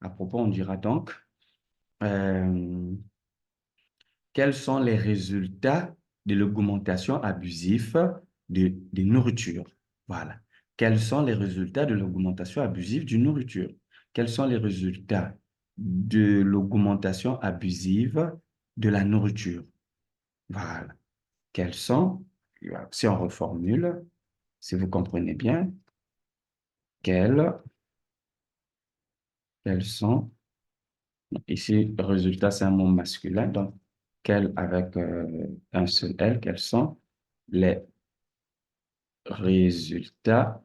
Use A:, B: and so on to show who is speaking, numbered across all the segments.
A: À propos, on dira donc, euh, quels sont les résultats de l'augmentation abusive de nourriture? Voilà. Quels sont les résultats de l'augmentation abusive de nourriture? Quels sont les résultats de l'augmentation abusive de la nourriture? Voilà. Quels sont, si on reformule, si vous comprenez bien, quels, quels sont, ici, résultat, c'est un mot masculin, donc, quels avec un seul L, quels sont les résultats,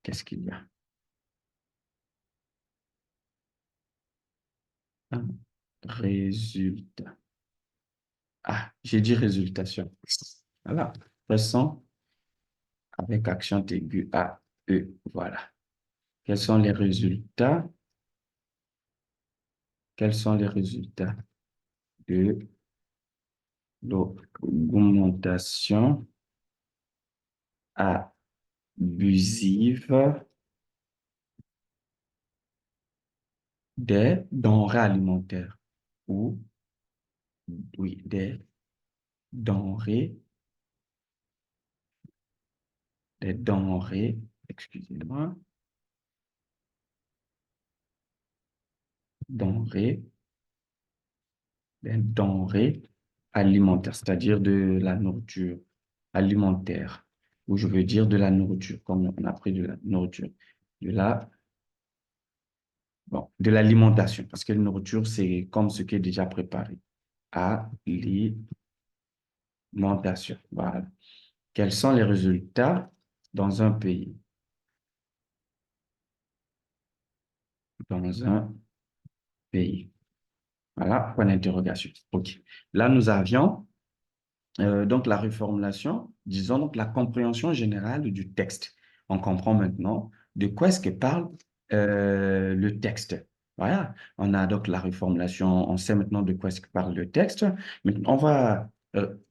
A: qu'est-ce qu'il y a? Un résultat. Ah, j'ai dit résultation. Voilà. Ressent avec accent aigu A, E. Voilà. Quels sont les résultats? Quels sont les résultats de l'augmentation abusive des denrées alimentaires ou, oui, denrées, des denrées, excusez-moi, denrées, des denrées alimentaires, c'est-à-dire de la nourriture alimentaire, ou je veux dire de la nourriture, comme on a pris de la nourriture, de la, bon, de l'alimentation, parce que la nourriture, c'est comme ce qui est déjà préparé. Alimentation, voilà. Quels sont les résultats dans un pays? Dans un pays. Voilà, point d'interrogation. OK. Là, nous avions donc la reformulation, disons donc la compréhension générale du texte. On comprend maintenant de quoi est-ce que parle le texte. Voilà, on a donc la reformulation, on sait maintenant de quoi est-ce que parle le texte. Maintenant, on va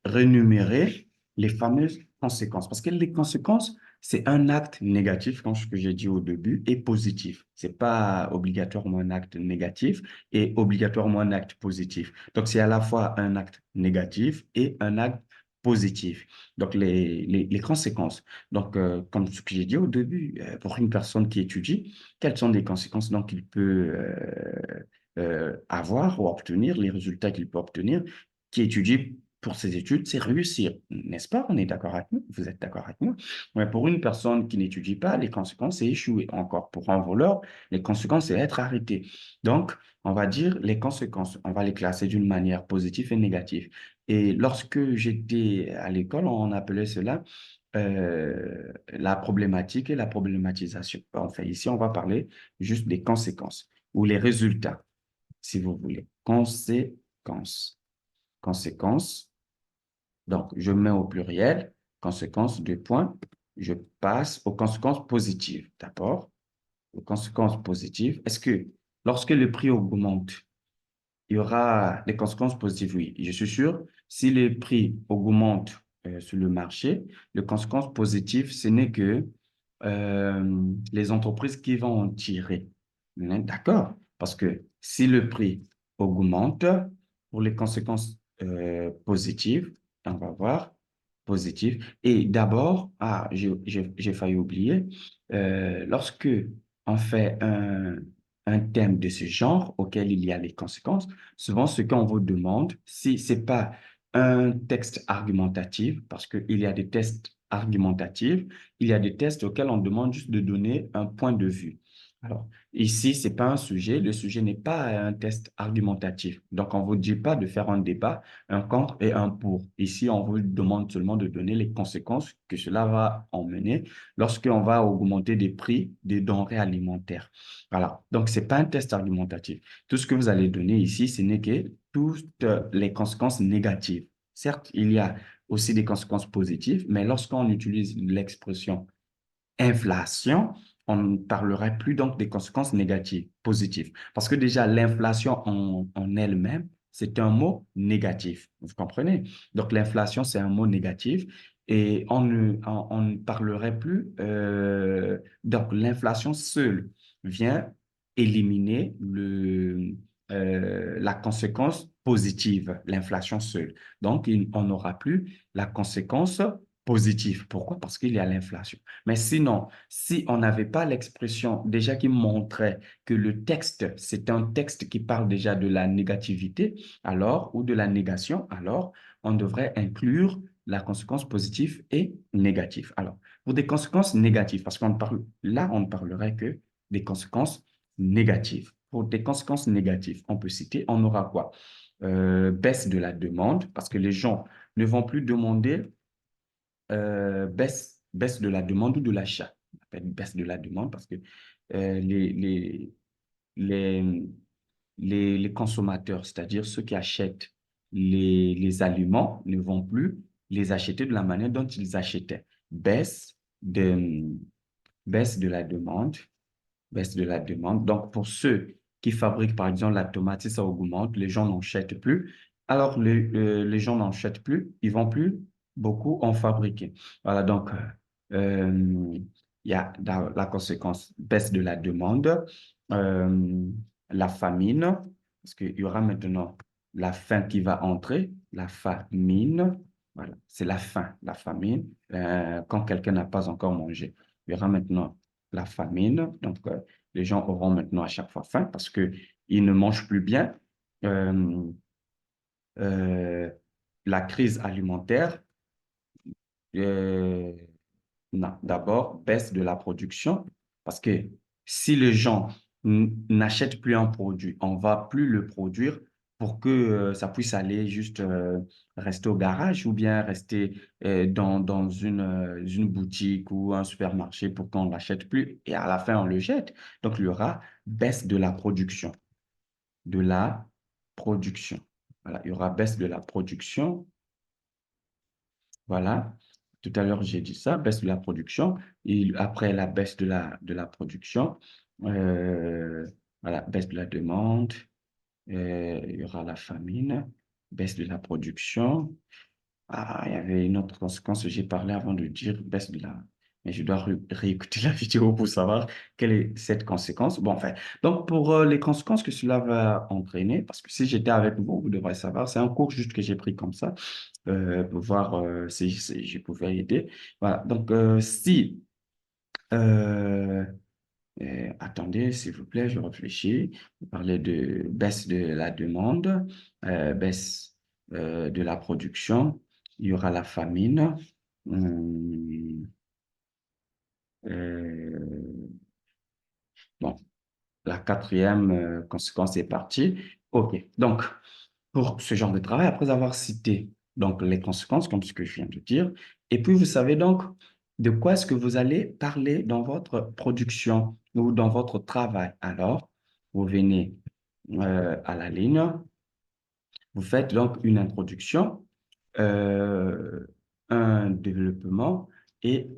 A: rénumérer les fameuses conséquences, parce que les conséquences, c'est un acte négatif, comme ce que j'ai dit au début, et positif. C'est pas obligatoirement un acte négatif et obligatoirement un acte positif. Donc, c'est à la fois un acte négatif et un acte positif. Donc, les conséquences. Donc, comme ce que j'ai dit au début, pour une personne qui étudie, quelles sont les conséquences donc qu'il peut avoir ou obtenir, les résultats qu'il peut obtenir, qui étudie pour ses études, c'est réussir, n'est-ce pas? On est d'accord avec nous? Vous êtes d'accord avec nous? Mais pour une personne qui n'étudie pas, les conséquences, c'est échouer. Encore pour un voleur, les conséquences, c'est être arrêté. Donc, on va dire les conséquences, on va les classer d'une manière positive et négative. Et lorsque j'étais à l'école, on appelait cela la problématique et la problématisation. Enfin, ici, on va parler juste des conséquences ou les résultats, si vous voulez. Conséquences. Conséquences. Donc, je mets au pluriel, conséquences, deux points. Je passe aux conséquences positives. D'abord, aux conséquences positives. Est-ce que lorsque le prix augmente, il y aura des conséquences positives? Oui, je suis sûr. Si les prix augmentent sur le marché, les conséquences positives, ce n'est que les entreprises qui vont en tirer. D'accord? Parce que si le prix augmente, pour les conséquences positives, on va voir positives. Et d'abord, j'ai failli oublier, lorsque on fait un thème de ce genre auquel il y a les conséquences, souvent ce qu'on vous demande, si c'est pas un texte argumentatif, parce qu'il y a des tests argumentatifs, il y a des tests auxquels on demande juste de donner un point de vue. Alors, ici, c'est pas un sujet, le sujet n'est pas un test argumentatif. Donc, on vous dit pas de faire un débat, un contre et un pour. Ici, on vous demande seulement de donner les conséquences que cela va emmener lorsqu'on va augmenter des prix des denrées alimentaires. Voilà. Donc, c'est pas un test argumentatif. Tout ce que vous allez donner ici, ce n'est que toutes les conséquences négatives. Certes, il y a aussi des conséquences positives, mais lorsqu'on utilise l'expression inflation, on ne parlerait plus donc des conséquences négatives, positives. Parce que déjà, l'inflation en elle-même, c'est un mot négatif. Vous comprenez? Donc, l'inflation, c'est un mot négatif. et on ne parlerait plus. Donc, l'inflation seule vient éliminer la conséquence positive, l'inflation seule. Donc, on n'aura plus la conséquence positive. Pourquoi? Parce qu'il y a l'inflation. Mais sinon, si on n'avait pas l'expression déjà qui montrait que le texte, c'est un texte qui parle déjà de la négativité, alors, ou de la négation, alors, on devrait inclure la conséquence positive et négative. Alors, pour des conséquences négatives, parce qu'on parle, là, on ne parlerait que des conséquences négatives. Pour des conséquences négatives, on peut citer, on aura quoi? Baisse de la demande, parce que les gens ne vont plus demander baisse de la demande ou de l'achat. On appelle baisse de la demande parce que euh, les, les, les, les consommateurs, c'est-à-dire ceux qui achètent les aliments, ne vont plus les acheter de la manière dont ils achetaient. De, baisse de la demande, baisse de la demande. Donc, pour ceux qui fabriquent, par exemple, la tomate, si ça augmente, les gens n'en achètent plus. Alors, les gens n'en achètent plus, ils vont plus beaucoup en fabriquer. Voilà, donc, il y a la conséquence, baisse de la demande, euh, la famine, parce qu'il y aura maintenant la faim qui va entrer, la famine, voilà, c'est la famine, quand quelqu'un n'a pas encore mangé. Il y aura maintenant la famine. Donc, les gens auront maintenant à chaque fois faim parce qu'ils ne mangent plus bien. Euh, euh, la crise alimentaire, euh, non, d'abord, baisse de la production parce que si les gens n'achètent plus un produit, on va plus le produire pour que ça puisse aller juste rester au garage ou bien rester dans une boutique ou un supermarché pour qu'on ne l'achète plus et à la fin on le jette. Donc il y aura baisse de la production, de la production. Voilà, il y aura baisse de la production. Voilà. Tout à l'heure, j'ai dit ça, baisse de la production. Et après la baisse de la production, euh, voilà, baisse de la demande, il y aura la famine, baisse de la production. Ah, il y avait une autre conséquence que j'ai parlé avant de dire baisse de la... Mais je dois réécouter la vidéo pour savoir quelle est cette conséquence. Bon, enfin, donc pour les conséquences que cela va entraîner, parce que si j'étais avec vous, vous devrez savoir, c'est un cours juste que j'ai pris comme ça, pour voir si je pouvais aider. Voilà, donc si... euh, attendez, s'il vous plaît, je réfléchis. Vous parlez de baisse de la demande, baisse de la production. Il y aura la famine. Hum, euh, bon, la quatrième conséquence est partie. OK. Donc, pour ce genre de travail, après avoir cité donc les conséquences, comme ce que je viens de dire, et puis vous savez donc de quoi est-ce que vous allez parler dans votre production ou dans votre travail. Alors, vous venez à la ligne, vous faites donc une introduction, euh, un développement et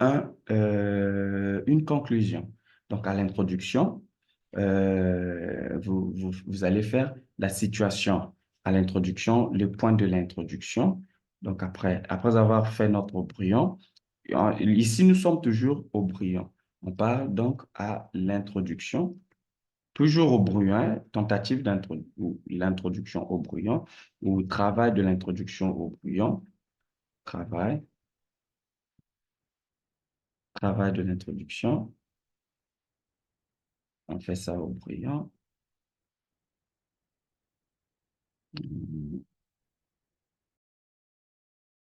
A: une conclusion. Donc, à l'introduction, vous allez faire la situation à l'introduction, le point de l'introduction. Donc, après avoir fait notre brouillon, ici, nous sommes toujours au brouillon. On parle donc à l'introduction. Toujours au brouillon, tentative l'introduction au brouillon ou travail de l'introduction au brouillon, travail, travail de l'introduction, on fait ça au brouillon.